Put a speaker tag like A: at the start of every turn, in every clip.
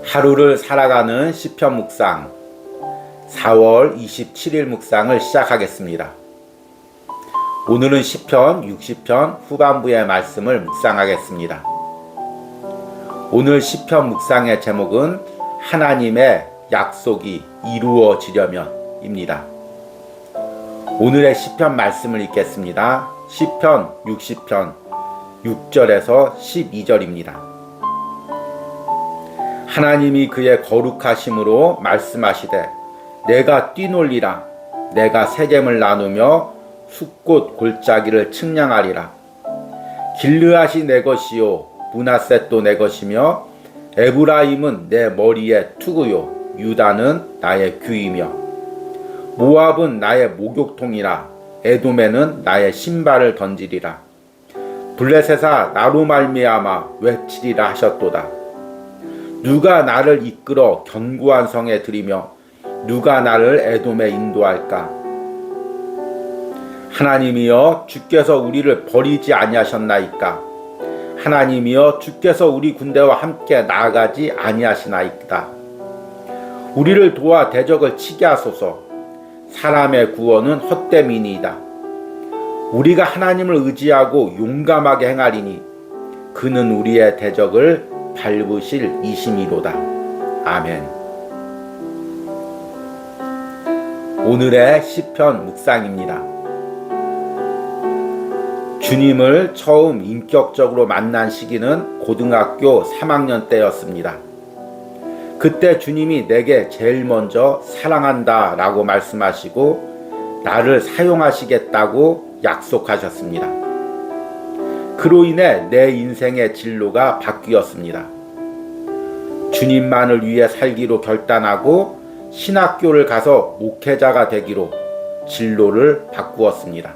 A: 하루를 살아가는 시편 묵상 4월 27일 묵상을 시작하겠습니다. 오늘은 시편 60편 후반부의 말씀을 묵상하겠습니다. 오늘 시편 묵상의 제목은 하나님의 약속이 이루어지려면 입니다. 오늘의 시편 말씀을 읽겠습니다. 시편 60편 6절에서 12절입니다. 하나님이 그의 거룩하심으로 말씀하시되 내가 뛰놀리라. 내가 세겜을 나누며 숫꽃 골짜기를 측량하리라. 길르앗이 내 것이요 므낫셋도 내 것이며 에브라임은 내 머리의 투구요 유다는 나의 귀이며 모압은 나의 목욕통이라. 에돔에는 나의 신발을 던지리라. 블레셋아 나로 말미암아 외치리라 하셨도다. 누가 나를 이끌어 견고한 성에 들이며 누가 나를 에돔에 인도할까? 하나님이여 주께서 우리를 버리지 아니하셨나이까? 하나님이여 주께서 우리 군대와 함께 나아가지 아니하시나이까? 우리를 도와 대적을 치게 하소서. 사람의 구원은 헛됨이니이다. 우리가 하나님을 의지하고 용감하게 행하리니 그는 우리의 대적을 밟으실 이심이로다. 아멘. 오늘의 시편 묵상입니다. 주님을 처음 인격적으로 만난 시기는 고등학교 3학년 때였습니다. 그때 주님이 내게 제일 먼저 사랑한다 라고 말씀하시고 나를 사용하시겠다고 약속하셨습니다. 그로 인해 내 인생의 진로가 바뀌었습니다. 주님만을 위해 살기로 결단하고 신학교를 가서 목회자가 되기로 진로를 바꾸었습니다.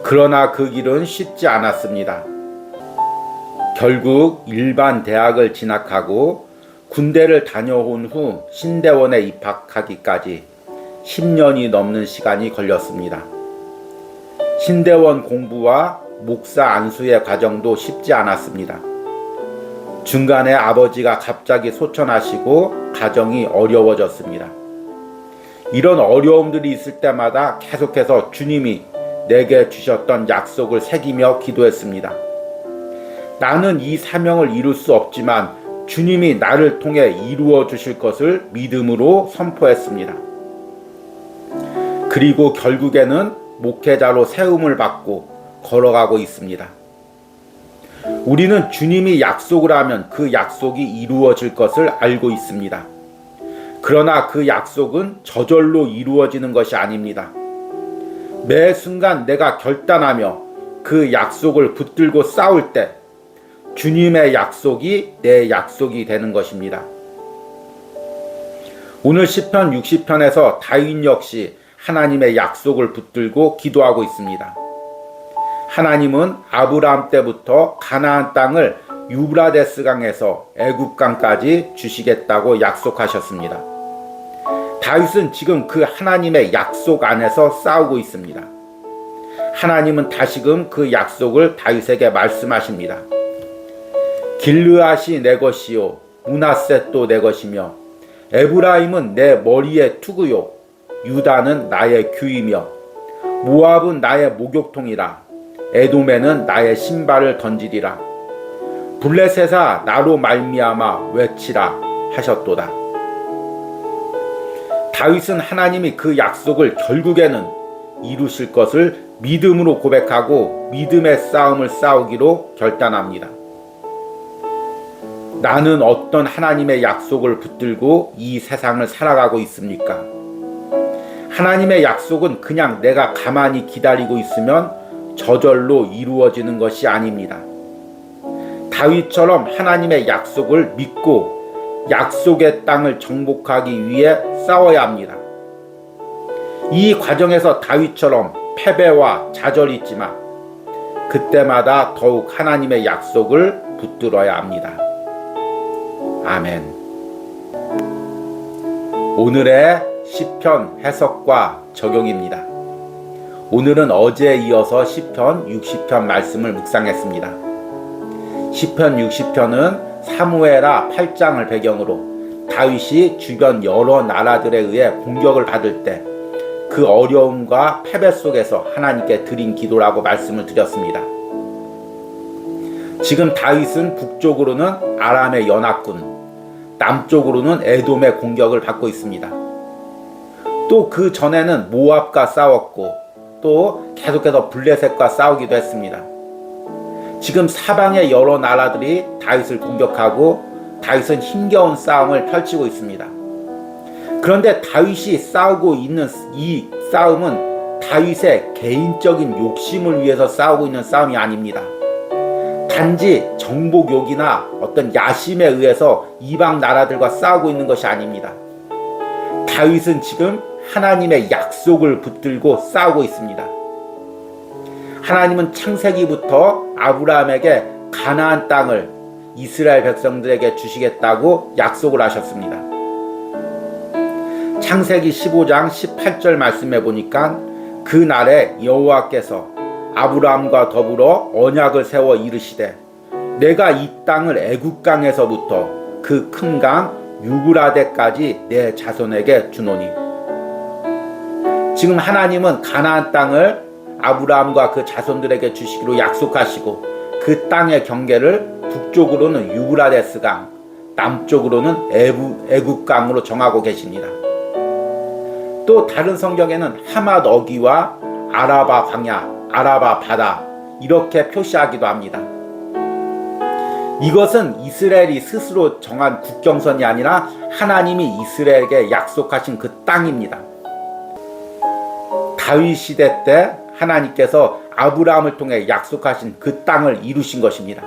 A: 그러나 그 길은 쉽지 않았습니다. 결국 일반 대학을 진학하고 군대를 다녀온 후 신대원에 입학하기까지 10년이 넘는 시간이 걸렸습니다. 신대원 공부와 목사 안수의 과정도 쉽지 않았습니다. 중간에 아버지가 갑자기 소천하시고 가정이 어려워졌습니다. 이런 어려움들이 있을 때마다 계속해서 주님이 내게 주셨던 약속을 새기며 기도했습니다. 나는 이 사명을 이룰 수 없지만 주님이 나를 통해 이루어 주실 것을 믿음으로 선포했습니다. 그리고 결국에는 목회자로 세움을 받고 걸어가고 있습니다. 우리는 주님이 약속을 하면 그 약속이 이루어질 것을 알고 있습니다. 그러나 그 약속은 저절로 이루어지는 것이 아닙니다. 매 순간 내가 결단하며 그 약속을 붙들고 싸울 때 주님의 약속이 내 약속이 되는 것입니다. 오늘 시편 60편에서 다윗 역시 하나님의 약속을 붙들고 기도하고 있습니다. 하나님은 아브라함 때부터 가나안 땅을 유브라데스 강에서 애굽 강까지 주시겠다고 약속하셨습니다. 다윗은 지금 그 하나님의 약속 안에서 싸우고 있습니다. 하나님은 다시금 그 약속을 다윗에게 말씀하십니다. 길르앗이 내 것이요 므낫셋도 내 것이며 에브라임은 내 머리의 투구요 유다는 나의 귀이며 모압은 나의 목욕통이라. 에돔에는 나의 신발을 던지리라. 블레셋아 나로 말미암아 외치라 하셨도다. 다윗은 하나님이 그 약속을 결국에는 이루실 것을 믿음으로 고백하고 믿음의 싸움을 싸우기로 결단합니다. 나는 어떤 하나님의 약속을 붙들고 이 세상을 살아가고 있습니까? 하나님의 약속은 그냥 내가 가만히 기다리고 있으면 저절로 이루어지는 것이 아닙니다. 다윗처럼 하나님의 약속을 믿고 약속의 땅을 정복하기 위해 싸워야 합니다. 이 과정에서 다윗처럼 패배와 좌절이 있지만 그때마다 더욱 하나님의 약속을 붙들어야 합니다. 아멘. 오늘의 시편 해석과 적용입니다. 오늘은 어제에 이어서 시편 60편 말씀을 묵상했습니다. 시편 60편은 사무엘하 8장을 배경으로 다윗이 주변 여러 나라들에 의해 공격을 받을 때 그 어려움과 패배 속에서 하나님께 드린 기도라고 말씀을 드렸습니다. 지금 다윗은 북쪽으로는 아람의 연합군, 남쪽으로는 에돔의 공격을 받고 있습니다. 또 그 전에는 모압과 싸웠고 또 계속해서 블레셋과 싸우기도 했습니다. 지금 사방의 여러 나라들이 다윗을 공격하고 다윗은 힘겨운 싸움을 펼치고 있습니다. 그런데 다윗이 싸우고 있는 이 싸움은 다윗의 개인적인 욕심을 위해서 싸우고 있는 싸움이 아닙니다. 단지 정복욕이나 어떤 야심에 의해서 이방 나라들과 싸우고 있는 것이 아닙니다. 다윗은 지금 하나님의 약속을 붙들고 싸우고 있습니다. 하나님은 창세기부터 아브라함에게 가나안 땅을 이스라엘 백성들에게 주시겠다고 약속을 하셨습니다. 창세기 15장 18절 말씀해 보니까 그 날에 여호와께서 아브라함과 더불어 언약을 세워 이르시되 내가 이 땅을 애굽강에서부터 그 큰 강 유브라데까지 내 자손에게 주노니. 지금 하나님은 가나안 땅을 아브라함과 그 자손들에게 주시기로 약속하시고 그 땅의 경계를 북쪽으로는 유브라데스 강, 남쪽으로는 애굽강으로 정하고 계십니다. 또 다른 성경에는 하맛 어귀와 아라바 광야, 아라바 바다 이렇게 표시하기도 합니다. 이것은 이스라엘이 스스로 정한 국경선이 아니라 하나님이 이스라엘에게 약속하신 그 땅입니다. 다윗 시대 때 하나님께서 아브라함을 통해 약속하신 그 땅을 이루신 것입니다.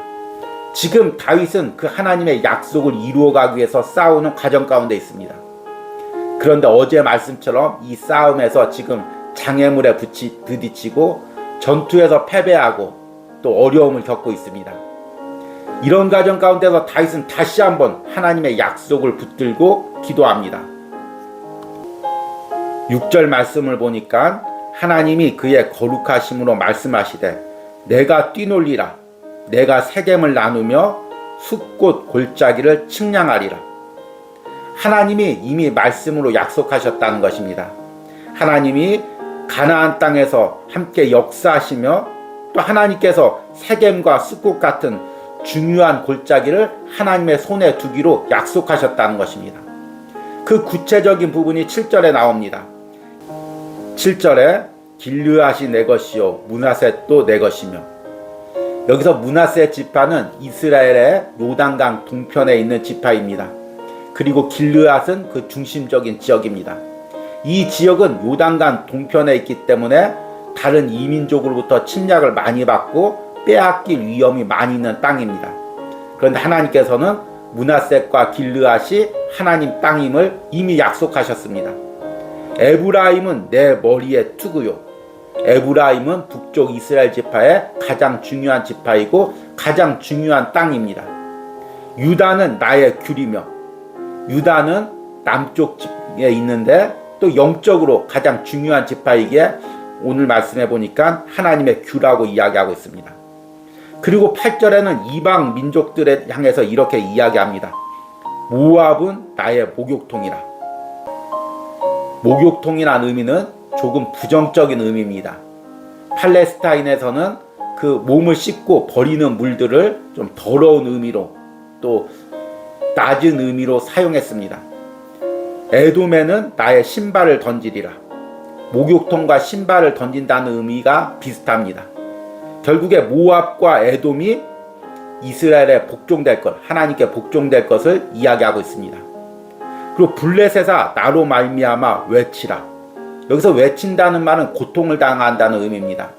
A: 지금 다윗은 그 하나님의 약속을 이루어가기 위해서 싸우는 과정 가운데 있습니다. 그런데 어제 말씀처럼 이 싸움에서 지금 장애물에 부딪히고 전투에서 패배하고 또 어려움을 겪고 있습니다. 이런 과정 가운데서 다윗은 다시 한번 하나님의 약속을 붙들고 기도합니다. 6절 말씀을 보니까 하나님이 그의 거룩하심으로 말씀하시되 내가 뛰놀리라 내가 세겜을 나누며 숲꽃 골짜기를 측량하리라. 하나님이 이미 말씀으로 약속하셨다는 것입니다. 하나님이 가나안 땅에서 함께 역사하시며 또 하나님께서 세겜과 숲꽃 같은 중요한 골짜기를 하나님의 손에 두기로 약속하셨다는 것입니다. 그 구체적인 부분이 7절에 나옵니다. 7절에 길르앗이 내 것이요 므낫셋도 내 것이며, 여기서 므낫셋 지파는 이스라엘의 요단강 동편에 있는 지파입니다. 그리고 길르앗은 그 중심적인 지역입니다. 이 지역은 요단강 동편에 있기 때문에 다른 이민족으로부터 침략을 많이 받고 빼앗길 위험이 많이 있는 땅입니다. 그런데 하나님께서는 므낫셋과 길르앗이 하나님 땅임을 이미 약속하셨습니다. 에브라임은 내 머리의 투구요. 에브라임은 북쪽 이스라엘 지파의 가장 중요한 지파이고 가장 중요한 땅입니다. 유다는 나의 귤이며, 유다는 남쪽에 있는데 또 영적으로 가장 중요한 지파이기에 오늘 말씀해 보니까 하나님의 귤하고 이야기하고 있습니다. 그리고 8절에는 이방 민족들에 향해서 이렇게 이야기합니다. 모압은 나의 목욕통이라. 목욕통이라는 의미는 조금 부정적인 의미입니다. 팔레스타인에서는 그 몸을 씻고 버리는 물들을 좀 더러운 의미로 또 낮은 의미로 사용했습니다. 에돔에는 나의 신발을 던지리라. 목욕통과 신발을 던진다는 의미가 비슷합니다. 결국에 모압과 에돔이 이스라엘에 복종될 것, 하나님께 복종될 것을 이야기하고 있습니다. 그리고 블레셋아 나로 말미암아 외치라. 여기서 외친다는 말은 고통을 당한다는 의미입니다.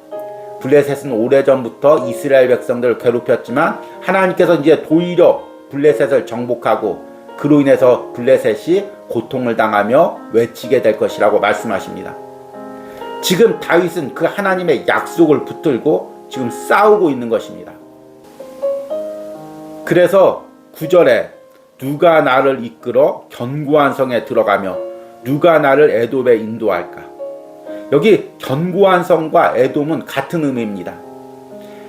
A: 블레셋은 오래전부터 이스라엘 백성들을 괴롭혔지만 하나님께서 이제 도리어 블레셋을 정복하고 그로 인해서 블레셋이 고통을 당하며 외치게 될 것이라고 말씀하십니다. 지금 다윗은 그 하나님의 약속을 붙들고 지금 싸우고 있는 것입니다. 그래서 9절에 누가 나를 이끌어 견고한 성에 들어가며 누가 나를 에돔에 인도할까? 여기 견고한 성과 에돔은 같은 의미입니다.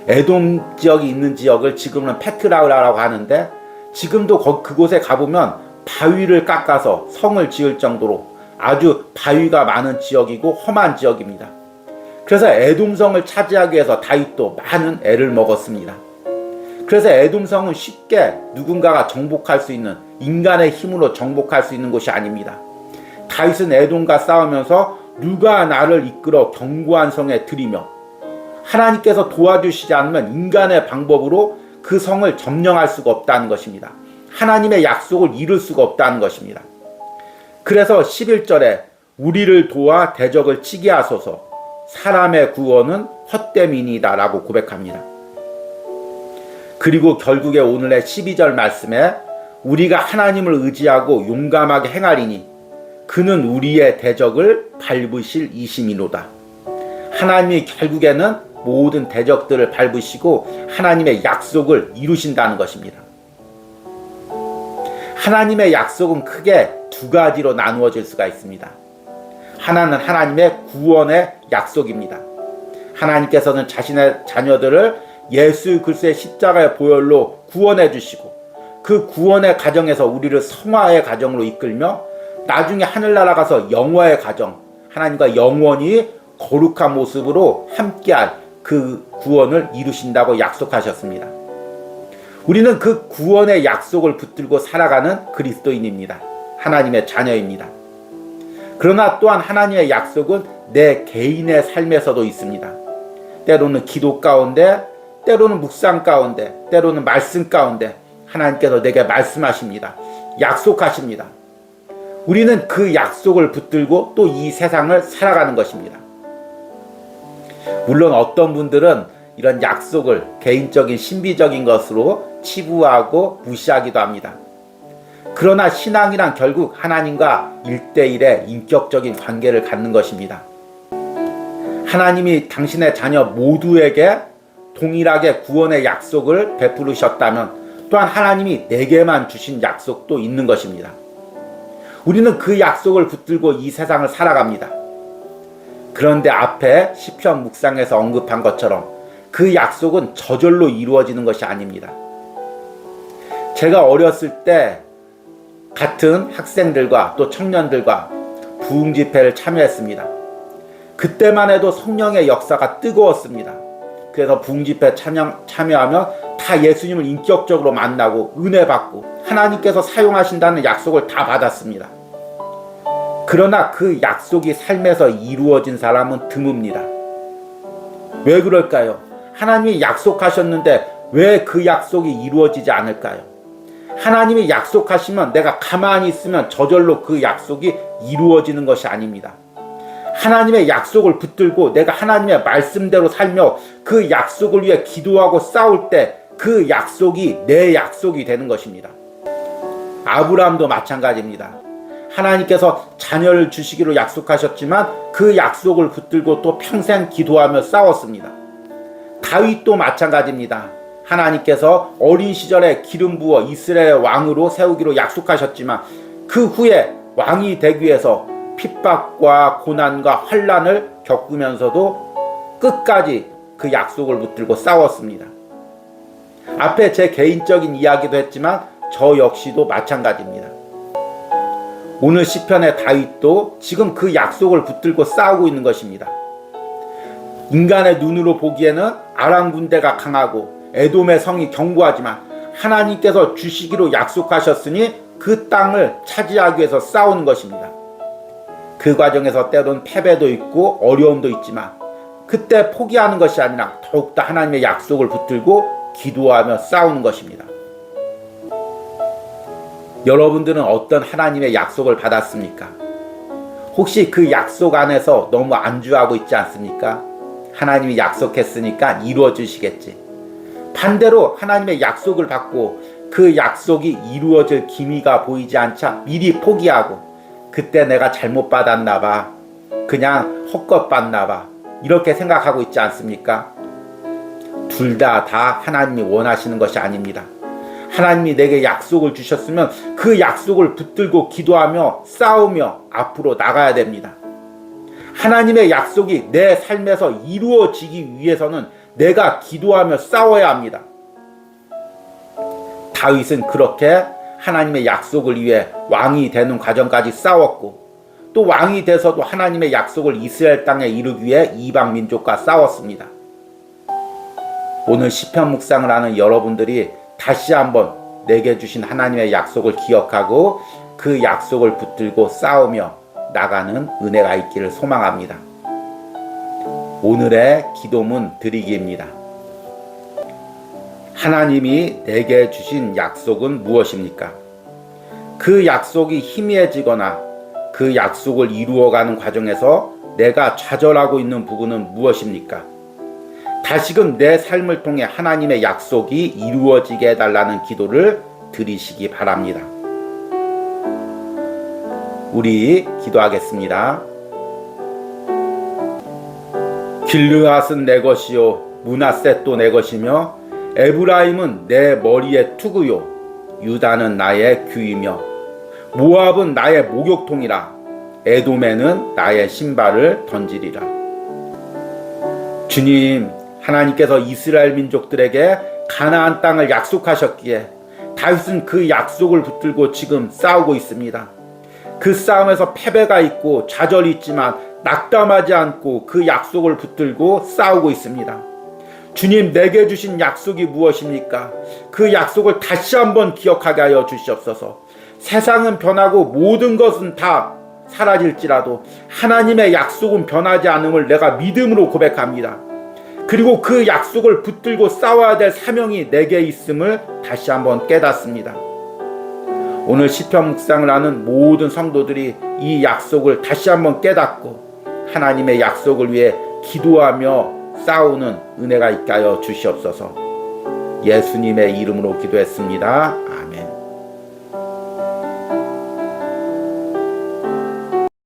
A: 에돔 지역이 있는 지역을 지금은 페트라라고 하는데 지금도 그곳에 가보면 바위를 깎아서 성을 지을 정도로 아주 바위가 많은 지역이고 험한 지역입니다. 그래서 에돔성을 차지하기 위해서 다윗도 많은 애를 먹었습니다. 그래서 에돔성은 쉽게 누군가가 정복할 수 있는, 인간의 힘으로 정복할 수 있는 곳이 아닙니다. 다윗은 에돔과 싸우면서 누가 나를 이끌어 견고한 성에 들이며 하나님께서 도와주시지 않으면 인간의 방법으로 그 성을 점령할 수가 없다는 것입니다. 하나님의 약속을 이룰 수가 없다는 것입니다. 그래서 11절에 우리를 도와 대적을 치게 하소서, 사람의 구원은 헛됨이니이다 라고 고백합니다. 그리고 결국에 오늘의 12절 말씀에 우리가 하나님을 의지하고 용감하게 행하리니 그는 우리의 대적을 밟으실 이심이로다. 하나님이 결국에는 모든 대적들을 밟으시고 하나님의 약속을 이루신다는 것입니다. 하나님의 약속은 크게 두 가지로 나누어질 수가 있습니다. 하나는 하나님의 구원의 약속입니다. 하나님께서는 자신의 자녀들을 예수 그리스도의 십자가의 보혈로 구원해 주시고 그 구원의 가정에서 우리를 성화의 가정으로 이끌며 나중에 하늘나라 가서 영화의 가정, 하나님과 영원히 거룩한 모습으로 함께할 그 구원을 이루신다고 약속하셨습니다. 우리는 그 구원의 약속을 붙들고 살아가는 그리스도인입니다. 하나님의 자녀입니다. 그러나 또한 하나님의 약속은 내 개인의 삶에서도 있습니다. 때로는 기도 가운데, 때로는 묵상 가운데, 때로는 말씀 가운데 하나님께서 내게 말씀하십니다. 약속하십니다. 우리는 그 약속을 붙들고 또 이 세상을 살아가는 것입니다. 물론 어떤 분들은 이런 약속을 개인적인 신비적인 것으로 치부하고 무시하기도 합니다. 그러나 신앙이란 결국 하나님과 1대1의 인격적인 관계를 갖는 것입니다. 하나님이 당신의 자녀 모두에게 동일하게 구원의 약속을 베푸르셨다면 또한 하나님이 내게만 주신 약속도 있는 것입니다. 우리는 그 약속을 붙들고 이 세상을 살아갑니다. 그런데 앞에 시편 묵상에서 언급한 것처럼 그 약속은 저절로 이루어지는 것이 아닙니다. 제가 어렸을 때 같은 학생들과 또 청년들과 부흥 집회를 참여했습니다. 그때만 해도 성령의 역사가 뜨거웠습니다. 그래서 부흥 집회 참여하면 다 예수님을 인격적으로 만나고 은혜 받고 하나님께서 사용하신다는 약속을 다 받았습니다. 그러나 그 약속이 삶에서 이루어진 사람은 드뭅니다. 왜 그럴까요? 하나님이 약속하셨는데 왜 그 약속이 이루어지지 않을까요? 하나님이 약속하시면 내가 가만히 있으면 저절로 그 약속이 이루어지는 것이 아닙니다. 하나님의 약속을 붙들고 내가 하나님의 말씀대로 살며 그 약속을 위해 기도하고 싸울 때 그 약속이 내 약속이 되는 것입니다. 아브라함도 마찬가지입니다. 하나님께서 자녀를 주시기로 약속하셨지만 그 약속을 붙들고 또 평생 기도하며 싸웠습니다. 다윗도 마찬가지입니다. 하나님께서 어린 시절에 기름 부어 이스라엘 왕으로 세우기로 약속하셨지만 그 후에 왕이 되기 위해서 핍박과 고난과 환난을 겪으면서도 끝까지 그 약속을 붙들고 싸웠습니다. 앞에 제 개인적인 이야기도 했지만 저 역시도 마찬가지입니다. 오늘 시편의 다윗도 지금 그 약속을 붙들고 싸우고 있는 것입니다. 인간의 눈으로 보기에는 아람 군대가 강하고 에돔의 성이 견고하지만 하나님께서 주시기로 약속하셨으니 그 땅을 차지하기 위해서 싸우는 것입니다. 그 과정에서 때로는 패배도 있고 어려움도 있지만 그때 포기하는 것이 아니라 더욱더 하나님의 약속을 붙들고 기도하며 싸우는 것입니다. 여러분들은 어떤 하나님의 약속을 받았습니까? 혹시 그 약속 안에서 너무 안주하고 있지 않습니까? 하나님이 약속했으니까 이루어 주시겠지. 반대로 하나님의 약속을 받고 그 약속이 이루어질 기미가 보이지 않자 미리 포기하고 그때 내가 잘못 받았나 봐, 그냥 헛것 받나 봐, 이렇게 생각하고 있지 않습니까? 둘 다 하나님이 원하시는 것이 아닙니다. 하나님이 내게 약속을 주셨으면 그 약속을 붙들고 기도하며 싸우며 앞으로 나가야 됩니다. 하나님의 약속이 내 삶에서 이루어지기 위해서는 내가 기도하며 싸워야 합니다. 다윗은 그렇게 하나님의 약속을 위해 왕이 되는 과정까지 싸웠고, 또 왕이 돼서도 하나님의 약속을 이스라엘 땅에 이루기 위해 이방 민족과 싸웠습니다. 오늘 시편 묵상을 하는 여러분들이 다시 한번 내게 주신 하나님의 약속을 기억하고 그 약속을 붙들고 싸우며 나가는 은혜가 있기를 소망합니다. 오늘의 기도문 드리기입니다. 하나님이 내게 주신 약속은 무엇입니까? 그 약속이 희미해지거나 그 약속을 이루어가는 과정에서 내가 좌절하고 있는 부분은 무엇입니까? 다시금 내 삶을 통해 하나님의 약속이 이루어지게 해달라는 기도를 드리시기 바랍니다. 우리 기도하겠습니다. 길르앗은 내 것이요 므낫셋도 내 것이며 에브라임은 내 머리의 투구요 유다는 나의 규이며 모압은 나의 목욕통이라 에돔에는 나의 신발을 던지리라. 주님, 하나님께서 이스라엘 민족들에게 가나안 땅을 약속하셨기에 다윗은 그 약속을 붙들고 지금 싸우고 있습니다. 그 싸움에서 패배가 있고 좌절이 있지만 낙담하지 않고 그 약속을 붙들고 싸우고 있습니다. 주님, 내게 주신 약속이 무엇입니까? 그 약속을 다시 한번 기억하게 하여 주시옵소서. 세상은 변하고 모든 것은 다 사라질지라도 하나님의 약속은 변하지 않음을 내가 믿음으로 고백합니다. 그리고 그 약속을 붙들고 싸워야 될 사명이 내게 있음을 다시 한번 깨닫습니다. 오늘 시편 묵상을 하는 모든 성도들이 이 약속을 다시 한번 깨닫고 하나님의 약속을 위해 기도하며 싸우는 은혜가 있게 하여 주시옵소서. 예수님의 이름으로 기도했습니다.